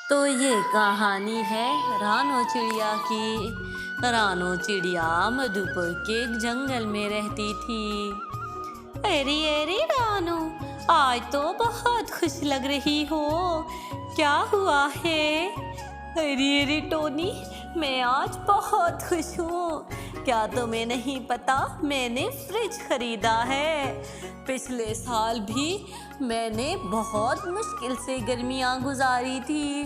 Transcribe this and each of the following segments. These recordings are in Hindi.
तो ये कहानी है रानो चिड़िया की। रानो चिड़िया मधुपुर के एक जंगल में रहती थी। अरे अरे रानो, आज तो बहुत खुश लग रही हो, क्या हुआ है? अरे अरे टोनी, मैं आज बहुत खुश हूँ। क्या तुम्हें नहीं पता, मैंने फ्रिज खरीदा है। पिछले साल भी मैंने बहुत मुश्किल से गर्मियाँ गुजारी थी।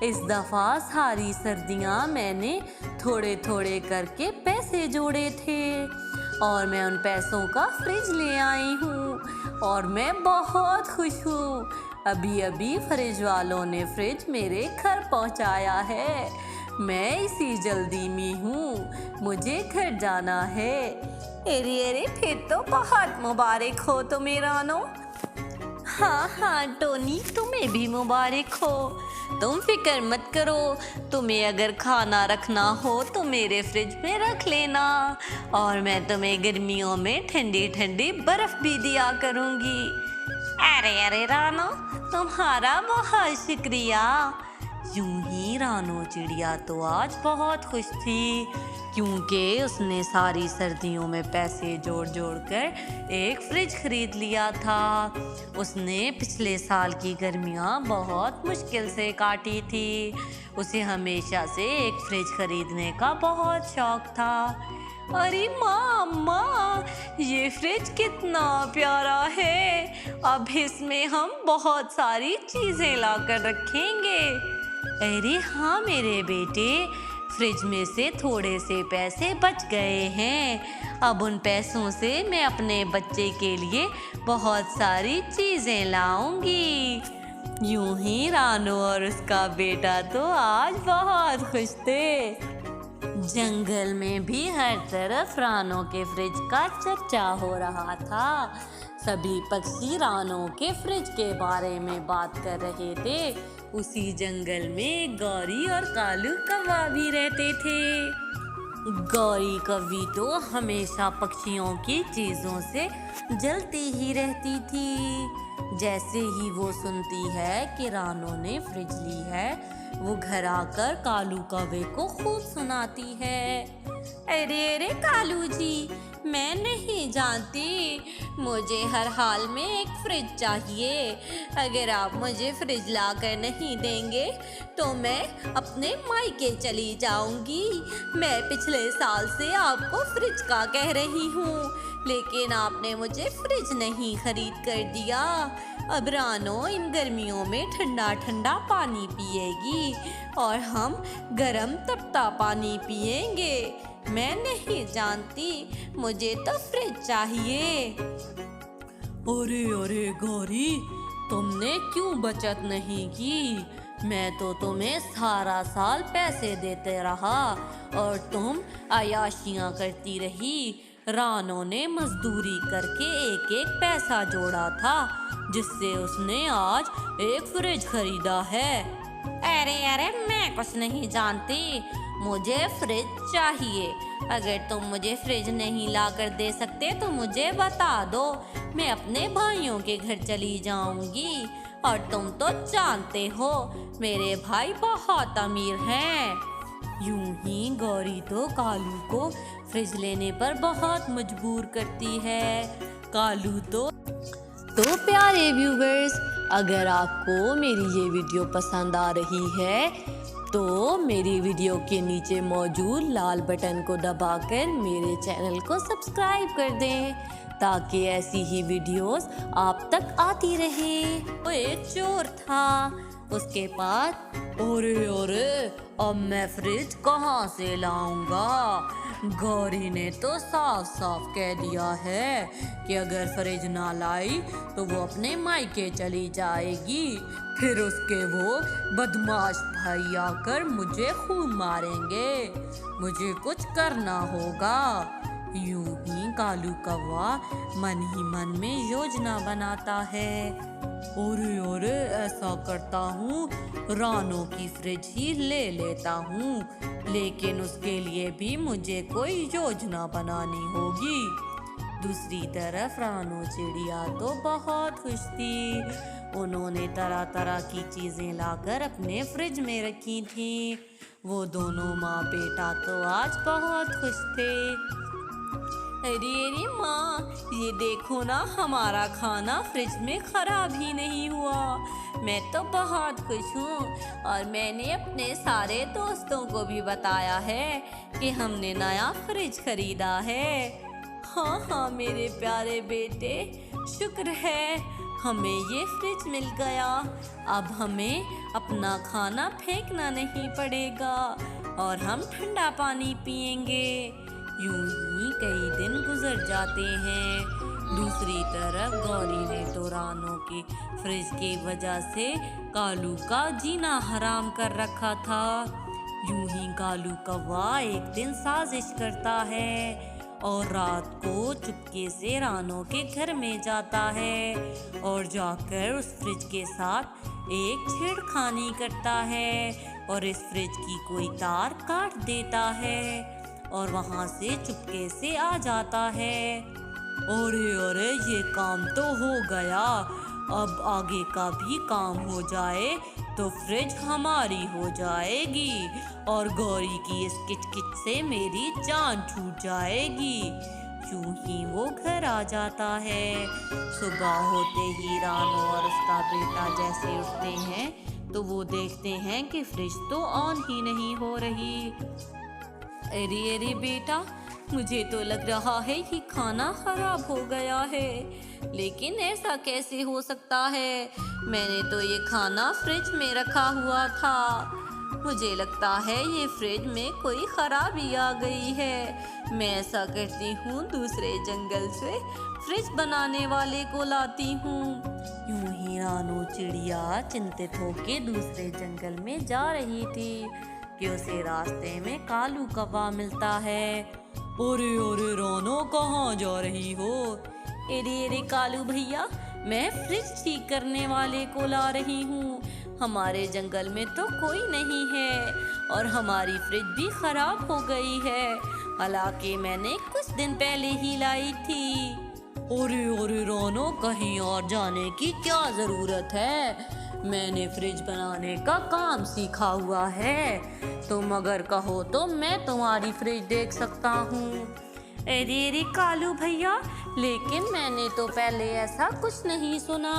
इस दफ़ा सारी सर्दियाँ मैंने थोड़े थोड़े करके पैसे जोड़े थे और मैं उन पैसों का फ्रिज ले आई हूँ और मैं बहुत खुश हूँ। अभी अभी फ्रिज वालों ने फ्रिज मेरे घर पहुँचाया है। मैं इसी जल्दी में हूँ, मुझे घर जाना है। अरे अरे, फिर तो बहुत मुबारक हो तुम्हें रानो। हाँ हाँ टोनी, तुम्हें भी मुबारक हो। तुम फिक्र मत करो, तुम्हें अगर खाना रखना हो तो मेरे फ्रिज में रख लेना और मैं तुम्हें गर्मियों में ठंडी ठंडी बर्फ भी दिया करूँगी। अरे अरे रानो, तुम्हारा बहुत शुक्रिया। यूं ही रानो चिड़िया तो आज बहुत खुश थी क्योंकि उसने सारी सर्दियों में पैसे जोड़ जोड़ कर एक फ्रिज खरीद लिया था। उसने पिछले साल की गर्मियाँ बहुत मुश्किल से काटी थी। उसे हमेशा से एक फ्रिज खरीदने का बहुत शौक था। अरे माँ, ये फ्रिज कितना प्यारा है। अब इसमें हम बहुत सारी चीज़ें लाकर रखेंगे। अरे हाँ मेरे बेटे, फ्रिज में से थोड़े से पैसे बच गए हैं। अब उन पैसों से मैं अपने बच्चे के लिए बहुत सारी चीज़ें लाऊंगी। यूं ही रानो और उसका बेटा तो आज बहुत खुश थे। जंगल में भी हर तरफ रानो के फ्रिज का चर्चा हो रहा था। सभी पक्षी रानो के फ्रिज के बारे में बात कर रहे थे। उसी जंगल में गौरी और कालू कौवा भी रहते थे। गौरी कौवी तो हमेशा पक्षियों की चीज़ों से जलती ही रहती थी। जैसे ही वो सुनती है कि रानो ने फ्रिज ली है, वो घर आकर कालू कौवे को खूब सुनाती है। अरे अरे कालू जी, मैं नहीं जानती, मुझे हर हाल में एक फ्रिज चाहिए। अगर आप मुझे फ्रिज ला कर नहीं देंगे तो मैं अपने मायके चली जाऊंगी। मैं पिछले साल से आपको फ्रिज का कह रही हूँ, लेकिन आपने मुझे फ्रिज नहीं खरीद कर दिया। अब रानो इन गर्मियों में ठंडा ठंडा पानी पिएगी और हम गरम तपता पानी पिएंगे। मैं नहीं जानती, मुझे तो फ्रिज चाहिए। अरे अरे गौरी, तुमने क्यों बचत नहीं की? मैं तो तुम्हें सारा साल पैसे देते रहा और तुम अयाशियाँ करती रही। रानो ने मजदूरी करके एक एक पैसा जोड़ा था, जिससे उसने आज एक फ्रिज खरीदा है। अरे अरे, मैं कुछ नहीं जानती, मुझे फ्रिज चाहिए। अगर तुम मुझे फ्रिज नहीं ला कर दे सकते तो मुझे बता दो, मैं अपने भाइयों के घर चली जाऊंगी। और तुम तो जानते हो मेरे भाई बहुत अमीर हैं। यूं ही गौरी तो कालू को फ्रिज लेने पर बहुत मजबूर करती है। कालू तो प्यारे व्यूवर्स, अगर आपको मेरी ये वीडियो पसंद आ रही है तो मेरी वीडियो के नीचे मौजूद लाल बटन को दबाकर मेरे चैनल को सब्सक्राइब कर दें ताकि ऐसी ही वीडियोस आप तक आती रहे। वो एक चोर था, उसके पास अरे अब मैं फ्रिज कहाँ से लाऊंगा? गौरी ने तो साफ साफ कह दिया है कि अगर फ्रिज ना लाई तो वो अपने मायके चली जाएगी। फिर उसके वो बदमाश भाई आकर मुझे खून मारेंगे। मुझे कुछ करना होगा। यूं ही कालू कौवा मन ही मन में योजना बनाता है। अरे ऐसा करता हूँ, रानो की फ्रिज ही ले लेता हूँ, लेकिन उसके लिए भी मुझे कोई योजना बनानी होगी। दूसरी तरफ रानो चिड़िया तो बहुत खुश थी। उन्होंने तरह तरह की चीज़ें लाकर अपने फ्रिज में रखी थी। वो दोनों माँ बेटा तो आज बहुत खुश थे। अरे अरे माँ, ये देखो ना, हमारा खाना फ्रिज में ख़राब ही नहीं हुआ। मैं तो बहुत खुश हूँ और मैंने अपने सारे दोस्तों को भी बताया है कि हमने नया फ्रिज खरीदा है। हाँ हाँ मेरे प्यारे बेटे, शुक्र है हमें ये फ्रिज मिल गया। अब हमें अपना खाना फेंकना नहीं पड़ेगा और हम ठंडा पानी पिएंगे। यूं ही कई दिन गुजर जाते हैं। दूसरी तरफ गौरी ने तो रानो के फ्रिज की वजह से कालू का जीना हराम कर रखा था। यूं ही कालू कौवा एक दिन साजिश करता है और रात को चुपके से रानो के घर में जाता है और जाकर उस फ्रिज के साथ एक छेड़खानी करता है और इस फ्रिज की कोई तार काट देता है और वहां से चुपके से आ जाता है। अरे अरे, ये काम तो हो गया। अब आगे का भी काम हो जाए तो फ्रिज हमारी हो जाएगी और गौरी की इस किचकिच से मेरी जान छूट जाएगी। यूं ही वो घर आ जाता है। सुबह होते ही रानो और उसका बेटा जैसे उठते हैं तो वो देखते हैं कि फ्रिज तो ऑन ही नहीं हो रही। अरे अरे बेटा, मुझे तो लग रहा है कि खाना खराब हो गया है, लेकिन ऐसा कैसे हो सकता है? मैंने तो ये खाना फ्रिज में रखा हुआ था। मुझे लगता है ये फ्रिज में कोई खराबी आ गई है। मैं ऐसा करती हूँ, दूसरे जंगल से फ्रिज बनाने वाले को लाती हूँ। यूं ही रानो चिड़िया चिंतित होके दूसरे जंगल में जा रही थी कि उसे रास्ते में कालू कौवा मिलता है। अरे अरे रानो, कहाँ जा रही हो? अरे अरे कालू भैया, मैं फ्रिज ठीक करने वाले को ला रही हूँ। हमारे जंगल में तो कोई नहीं है और हमारी फ्रिज भी खराब हो गई है। हालांकि मैंने कुछ दिन पहले ही लाई थी। अरे अरे रानो, कहीं और जाने की क्या ज़रूरत है? मैंने फ्रिज बनाने का काम सीखा हुआ है। तुम अगर कहो तो मैं तुम्हारी फ्रिज देख सकता हूँ। अरे अरे कालू भैया, लेकिन मैंने तो पहले ऐसा कुछ नहीं सुना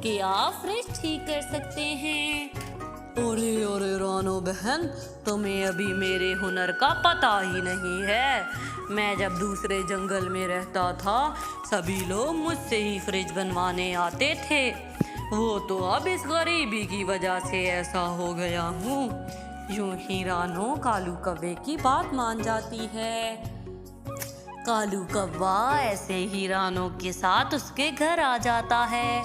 कि आप फ्रिज ठीक कर सकते हैं। अरे अरे रानो बहन, तुम्हें अभी मेरे हुनर का पता ही नहीं है। मैं जब दूसरे जंगल में रहता था, सभी लोग मुझसे ही फ्रिज बनवाने आते थे। वो तो अब इस गरीबी की वजह से ऐसा हो गया हूँ। यूं ही रानो कालू कौवे की बात मान जाती है। कालू कौवा ऐसे ही रानो के साथ उसके घर आ जाता है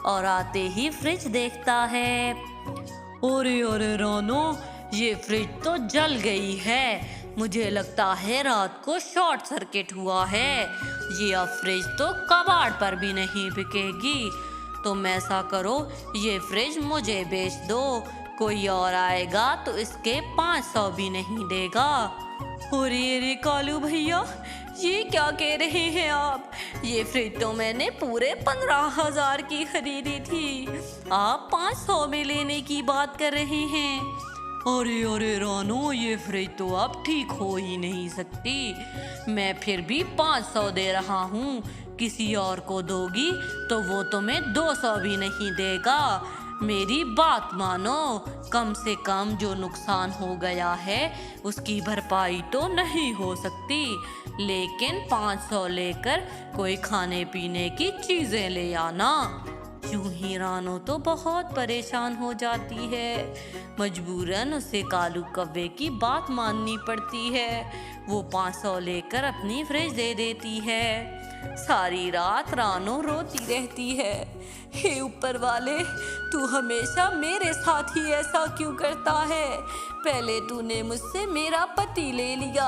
और आते ही फ्रिज देखता है। अरे अरे रानो, ये फ्रिज तो जल गई है। मुझे लगता है रात को शॉर्ट सर्किट हुआ है। ये अब फ्रिज तो कबाड़ पर भी नहीं बिकेगी। तुम ऐसा करो, ये फ्रिज मुझे बेच दो। कोई और आएगा तो इसके 500 भी नहीं देगा। अरे अरे कालू भैया, ये क्या कह रहे हैं आप? ये फ्रिज तो मैंने पूरे 15,000 की खरीदी थी। आप 500 में लेने की बात कर रहे हैं। अरे अरे रानो, ये फ्रिज तो अब ठीक हो ही नहीं सकती। मैं फिर भी 500 दे रहा हूँ। किसी और को दोगी तो वो तुम्हें 200 भी नहीं देगा। मेरी बात मानो। कम से कम जो नुकसान हो गया है उसकी भरपाई तो नहीं हो सकती, लेकिन 500 लेकर कोई खाने पीने की चीज़ें ले आना। यूं ही रानो तो बहुत परेशान हो जाती है। मजबूरन उसे कालू कौवे की बात माननी पड़ती है। वो 500 लेकर अपनी फ्रिज दे देती है। सारी रात रानो रोती रहती है। हे ऊपर वाले, तू हमेशा मेरे साथ ही ऐसा क्यों करता है? पहले तूने मुझसे मेरा पति ले लिया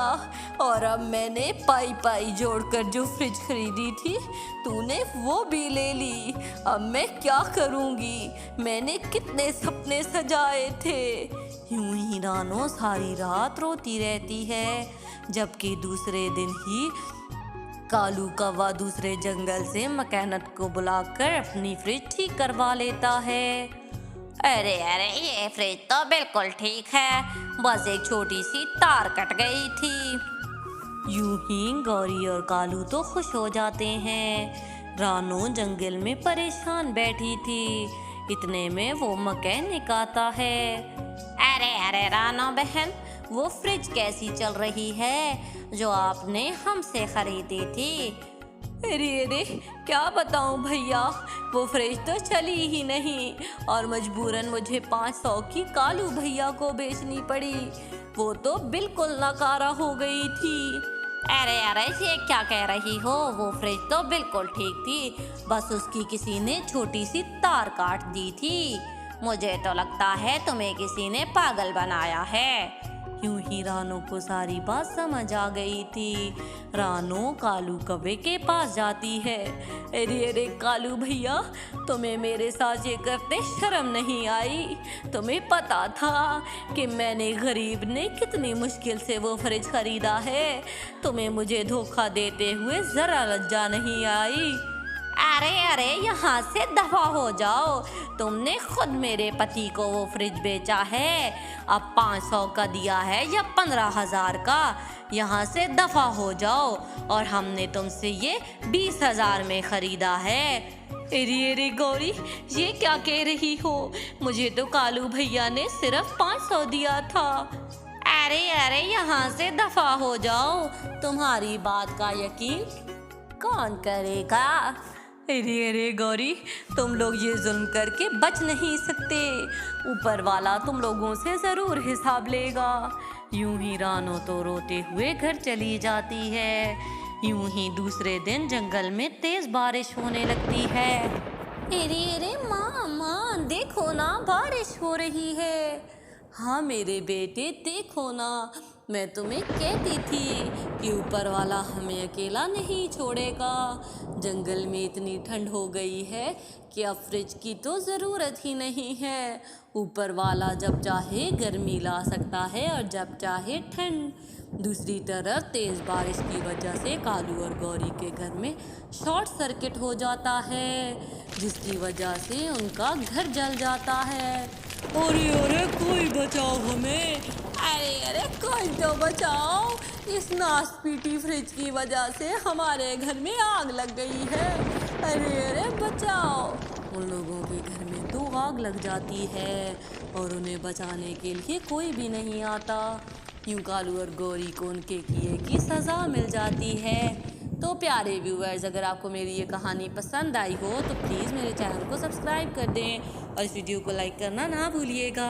और अब मैंने पाई पाई जोड़कर जो फ्रिज खरीदी थी तूने वो भी ले ली। अब मैं क्या करूँगी? मैंने कितने सपने सजाए थे। यूं ही रानो सारी रात रोती रहती है। जबकि दूसरे दिन ही कालू कौवा दूसरे जंगल से मैकेनिक को बुलाकर अपनी फ्रिज ठीक करवा लेता है। अरे अरे, ये फ्रिज तो बिल्कुल ठीक है, बस एक छोटी सी तार कट गई थी। यूं ही गौरी और कालू तो खुश हो जाते हैं। रानो जंगल में परेशान बैठी थी। इतने में वो मैकेनिक आता है। अरे अरे रानो बहन, वो फ्रिज कैसी चल रही है जो आपने हमसे खरीदी थी? अरे अरे, क्या बताऊं भैया, वो फ्रिज तो चली ही नहीं और मजबूरन मुझे 500 की कालू भैया को बेचनी पड़ी। वो तो बिल्कुल नकारा हो गई थी। अरे अरे, ये क्या कह रही हो? वो फ्रिज तो बिल्कुल ठीक थी, बस उसकी किसी ने छोटी सी तार काट दी थी। मुझे तो लगता है तुम्हें किसी ने पागल बनाया है। यूं ही रानो को सारी बात समझ आ गई थी। रानो कालू कौवे के पास जाती है। अरे अरे कालू भैया, तुम्हें मेरे साथ ये करते शर्म नहीं आई? तुम्हें पता था कि मैंने गरीब ने कितनी मुश्किल से वो फ्रिज खरीदा है? तुम्हें मुझे धोखा देते हुए जरा लज्जा नहीं आई? अरे अरे, यहाँ से दफा हो जाओ। तुमने खुद मेरे पति को वो फ्रिज बेचा है। अब 500 का दिया है या 15,000 का? यहाँ से दफा हो जाओ। और हमने तुमसे ये 20,000 में खरीदा है। अरे अरे गौरी, ये क्या कह रही हो? मुझे तो कालू भैया ने सिर्फ 500 दिया था। अरे अरे, यहाँ से दफा हो जाओ। तुम्हारी बात का यकीन कौन करेगा? अरे अरे गौरी, तुम लोग ये जुल्म करके बच नहीं सकते। ऊपर वाला तुम लोगों से जरूर हिसाब लेगा। यूं ही रानो तो रोते हुए घर चली जाती है। यूं ही दूसरे दिन जंगल में तेज बारिश होने लगती है। अरे अरे माँ माँ, देखो ना, बारिश हो रही है। हाँ मेरे बेटे, देखो ना, मैं तुम्हें कहती थी कि ऊपर वाला हमें अकेला नहीं छोड़ेगा। जंगल में इतनी ठंड हो गई है कि अब फ्रिज की तो ज़रूरत ही नहीं है। ऊपर वाला जब चाहे गर्मी ला सकता है और जब चाहे ठंड। दूसरी तरफ तेज़ बारिश की वजह से कालू और गौरी के घर में शॉर्ट सर्किट हो जाता है, जिसकी वजह से उनका घर जल जाता है। अरे अरे, कोई बचाओ हमें! अरे अरे, कोई तो बचाओ! इस नासपीटी फ्रिज की वजह से हमारे घर में आग लग गई है। अरे अरे, बचाओ! उन लोगों के घर में तो आग लग जाती है और उन्हें बचाने के लिए कोई भी नहीं आता। यूं कालू और गौरी को उनके किए की सज़ा मिल जाती है। तो प्यारे व्यूअर्स, अगर आपको मेरी ये कहानी पसंद आई हो तो प्लीज़ मेरे चैनल को सब्सक्राइब कर दें और इस वीडियो को लाइक करना ना भूलिएगा।